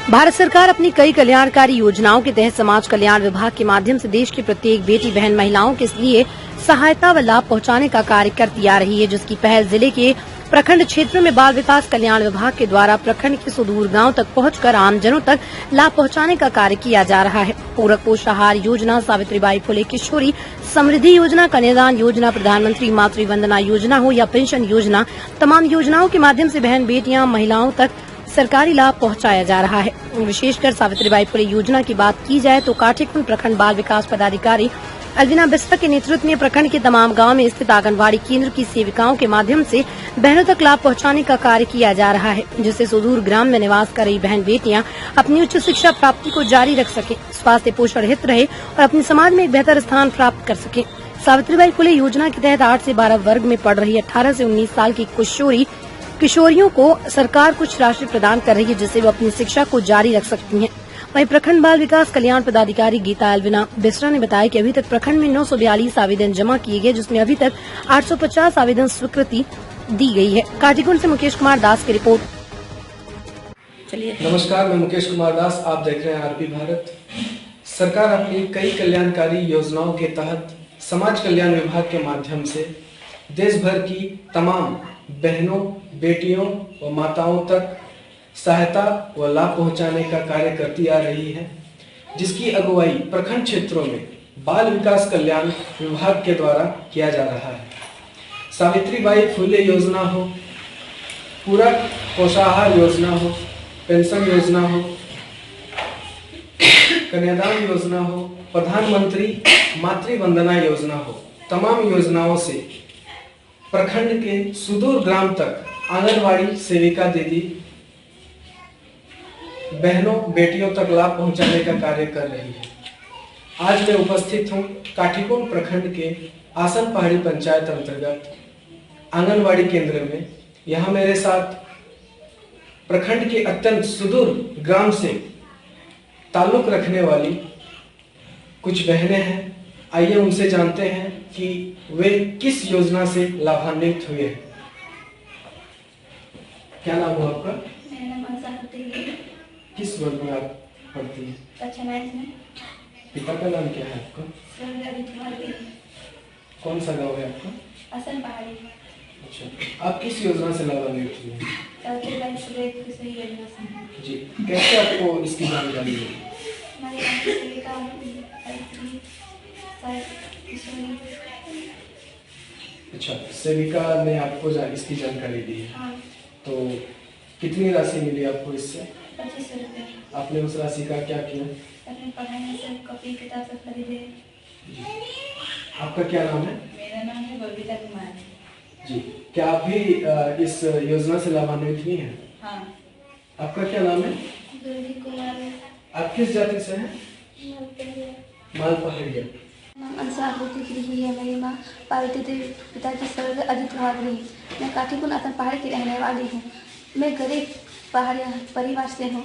भारत सरकार अपनी कई कल्याणकारी योजनाओं के तहत समाज कल्याण विभाग के माध्यम से देश की प्रत्येक बेटी बहन महिलाओं के लिए सहायता व लाभ पहुंचाने का कार्य करती आ रही है, जिसकी पहल जिले के प्रखंड क्षेत्रों में बाल विकास कल्याण विभाग के द्वारा प्रखंड के सुदूर गांव तक पहुंचकर आमजनों तक लाभ पहुंचाने का कार्य किया जा रहा है। पूरक पोषाहार योजना, सावित्रीबाई फुले किशोरी समृद्धि योजना, कन्यादान योजना, प्रधानमंत्री मातृ वंदना योजना हो या पेंशन योजना, तमाम योजनाओं के माध्यम से बहन बेटियां महिलाओं तक सरकारी लाभ पहुंचाया जा रहा है। विशेषकर सावित्रीबाई फुले योजना की बात की जाए तो काठीकुंड प्रखंड बाल विकास पदाधिकारी अलविना बिस्तर के नेतृत्व में प्रखंड के तमाम गांव में स्थित आंगनबाड़ी केंद्र की सेविकाओं के माध्यम से बहनों तक लाभ पहुंचाने का कार्य किया जा रहा है, जिससे सुदूर ग्राम में निवास कर रही बहन बेटियां अपनी उच्च शिक्षा प्राप्ति को जारी रख सके, स्वास्थ्य पोषण हित रहे और अपने समाज में एक बेहतर स्थान प्राप्त कर सके। सावित्रीबाई फुले योजना के तहत 8 से 12 वर्ग में पढ़ रही 18 से 19 साल की किशोरियों को सरकार कुछ राशि प्रदान कर रही है, जिससे वो अपनी शिक्षा को जारी रख सकती हैं। वहीं प्रखंड बाल विकास कल्याण पदाधिकारी गीता अलविना बिस्रा ने बताया कि अभी तक प्रखंड में 942 आवेदन जमा किए गए, जिसमें अभी तक 850 आवेदन स्वीकृति दी गई है। काठीकुंड से मुकेश कुमार दास की रिपोर्ट। चलिए। नमस्कार, मैं मुकेश कुमार दास, आप देख रहे हैं आरपी भारत। सरकार अपनी कई कल्याणकारी योजनाओं के तहत समाज कल्याण विभाग के माध्यम से देश भर की तमाम बहनों, बेटियों व माताओं तक सहायता व लाभ पहुंचाने का कार्य करती आ रही है, जिसकी अगुवाई प्रखंड क्षेत्रों में बाल विकास कल्याण विभाग के द्वारा किया जा रहा है। सावित्रीबाई फुले योजना हो, पूरक पोषाहार योजना हो, पेंशन योजना हो, कन्यादान योजना हो, प्रधानमंत्री मातृ वंदना योजना हो, तमाम योजनाओं से प्रखंड के सुदूर ग्राम तक आंगनबाड़ी सेविका दीदी बहनों बेटियों तक लाभ पहुंचाने का कार्य कर रही है। आज मैं उपस्थित हूं काठीकुंड प्रखंड के आसन पहाड़ी पंचायत अंतर्गत आंगनबाड़ी केंद्र में। यहां मेरे साथ प्रखंड के अत्यंत सुदूर ग्राम से ताल्लुक रखने वाली कुछ बहनें हैं। आइए उनसे जानते हैं कि वे किस योजना से लाभान्वित हुए हैं। क्या नाम है आपका? मेरा नाम आशा है। किस वर्ग में आप पढ़ती हैं? कक्षा 9 में। पिता का नाम क्या है आपका? कौन सा गांव है आपका? आसन पहाड़ी। अच्छा, आप किस योजना से लाभान्वित हुए? सावित्रीबाई फुले किशोरी योजना से। जी, कैसे आपको इसकी जानकारी हुई? हमारे गांव की सेविका किशोरी। अच्छा, सेविका ने आपको इसकी जानकारी दी है। हाँ। तो कितनी राशि मिली आपको इससे? 25 रुपये। आपने उस राशि का क्या किया? अपनी पढ़ाई में से कॉपी किताब सब खरीदे। आपका क्या नाम है? मेरा नाम है बबीता कुमार। जी, क्या आप भी इस योजना से लाभान्वित हुई हैं? हाँ। आपका क्या नाम है? दुर्गी कुमार। आप किस जाति से हैं? माल पहाड़िया। नाम अंसार होती रही है। मेरी माँ पार्वती देवी, पिताजी स्वर्गीय अजित वागरी। मैं काठीकुंड आसन पहाड़ी की रहने वाली हूँ। मैं गरीब पहाड़िया परिवार से हूँ।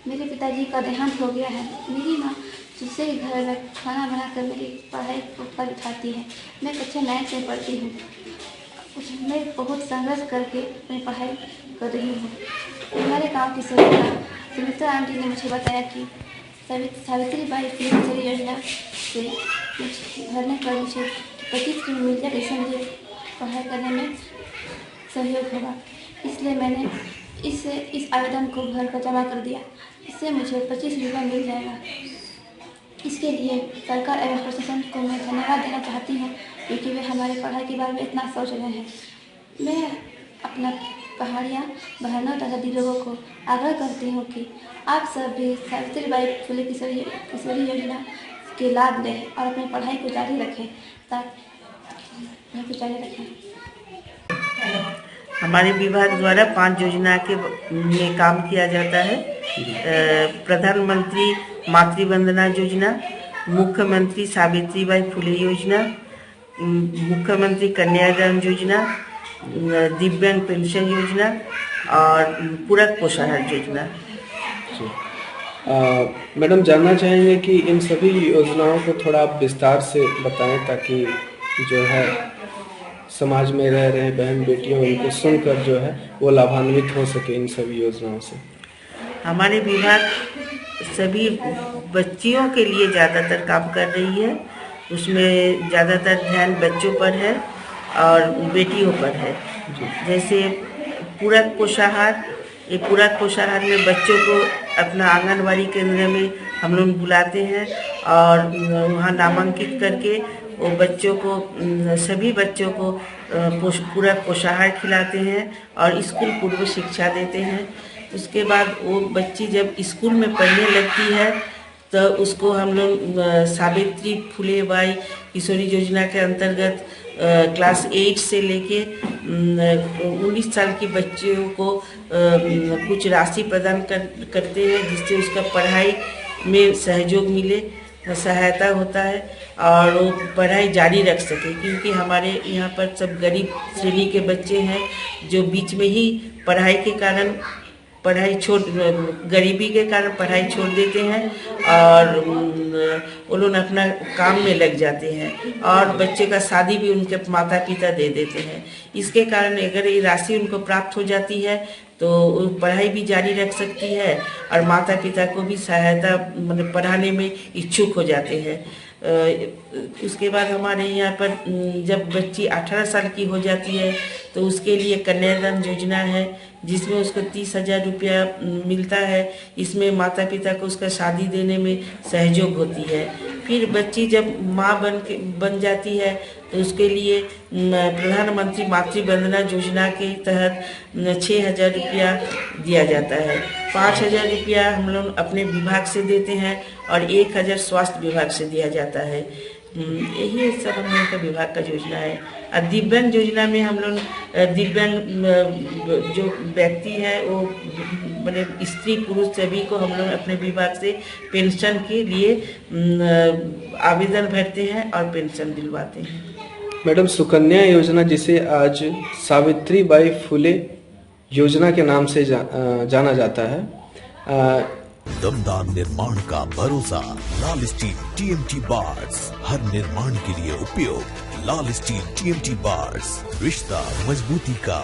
मेरे पिताजी का देहांत हो गया है। मेरी माँ दूसरे घर में खाना बनाकर मेरी पढ़ाई पर उठाती है। मैं कक्षा 9 से पढ़ती हूँ। मैं बहुत संघर्ष करके अपनी पढ़ाई कर रही हूँ। हमारे गांव की सेविका सुमित्रा आंटी ने मुझे बताया कि सावित्रीबाई फुले किशोरी योजना से भरने पर मुझे 25 की मिल जाए, इसलिए पढ़ाई करने में सहयोग होगा। इसलिए मैंने इस आवेदन को भरकर जमा कर दिया। इससे मुझे 25 रुपये मिल जाएगा। इसके लिए सरकार एवं प्रशासन को मैं धन्यवाद देना चाहती हूँ, क्योंकि वे हमारे पढ़ाई के बारे में इतना सोच रहे हैं। मैं अपना पहाड़िया बहनों तथा दीदियों को आग्रह करती हूँ कि आप सब भी सावित्रीबाई फुले किशोरी योजना के लाभ लें और अपनी पढ़ाई को जारी रखें। हमारे विभाग द्वारा 5 योजना के में काम किया जाता है। प्रधानमंत्री मातृ वंदना योजना, मुख्यमंत्री सावित्रीबाई फुले योजना, मुख्यमंत्री कन्यादान योजना, दिव्यांग पेंशन योजना और पूरक पोषाहार योजना। मैडम, जानना चाहेंगे कि इन सभी योजनाओं को थोड़ा आप विस्तार से बताएं, ताकि जो है समाज में रह रहे बहन बेटियों उनको सुनकर जो है वो लाभान्वित हो सके इन सभी योजनाओं से। हमारे विभाग सभी बच्चियों के लिए ज़्यादातर काम कर रही है। उसमें ज़्यादातर ध्यान बच्चों पर है और बेटियों पर है। जैसे पूरक पोषाहार, ये पूरक पोषाहार में बच्चों को अपना आंगनवाड़ी केंद्र में हम लोग बुलाते हैं और वहाँ नामांकित करके वो बच्चों को, सभी बच्चों को पूरक पोषाहार खिलाते हैं और स्कूल पूर्व शिक्षा देते हैं। उसके बाद वो बच्ची जब स्कूल में पढ़ने लगती है तो उसको हम लोग सावित्री फुले बाई किशोरी योजना के अंतर्गत क्लास 8 से लेके 19 साल की बच्चियों को कुछ राशि प्रदान करते हैं, जिससे उसका पढ़ाई में सहयोग मिले, सहायता होता है और वो पढ़ाई जारी रख सके। क्योंकि हमारे यहाँ पर सब गरीब श्रेणी के बच्चे हैं जो बीच में ही गरीबी के कारण पढ़ाई छोड़ देते हैं और वो लोग अपना काम में लग जाते हैं और बच्चे का शादी भी उनके माता पिता दे देते हैं। इसके कारण अगर ये राशि उनको प्राप्त हो जाती है तो वो पढ़ाई भी जारी रख सकती है और माता पिता को भी सहायता, मतलब पढ़ाने में इच्छुक हो जाते हैं। उसके बाद हमारे यहाँ पर जब बच्ची 18 साल की हो जाती है तो उसके लिए कन्यादान योजना है, जिसमें उसको 30,000 रुपया मिलता है। इसमें माता पिता को उसका शादी देने में सहयोग होती है। फिर बच्ची जब माँ बन जाती है तो उसके लिए प्रधानमंत्री मातृ वंदना योजना के तहत 6,000 रुपया दिया जाता है। 5,000 रुपया हम लोग अपने विभाग से देते हैं और 1,000 स्वास्थ्य विभाग से दिया जाता है। यही सब हम लोग का विभाग का योजना है। और दिव्यांग योजना में हम लोग दिव्यांग जो व्यक्ति हैं वो मतलब स्त्री पुरुष सभी को हम लोग अपने विभाग से पेंशन के लिए आवेदन भरते हैं और पेंशन दिलवाते हैं। मैडम, सुकन्या योजना, जिसे आज सावित्री बाई फुले योजना के नाम से जाना जाता है, दमदार निर्माण का भरोसा लाल स्टील TMT बार्स, हर निर्माण के लिए उपयोग। लाल स्टील TMT बार्स, रिश्ता मजबूती का।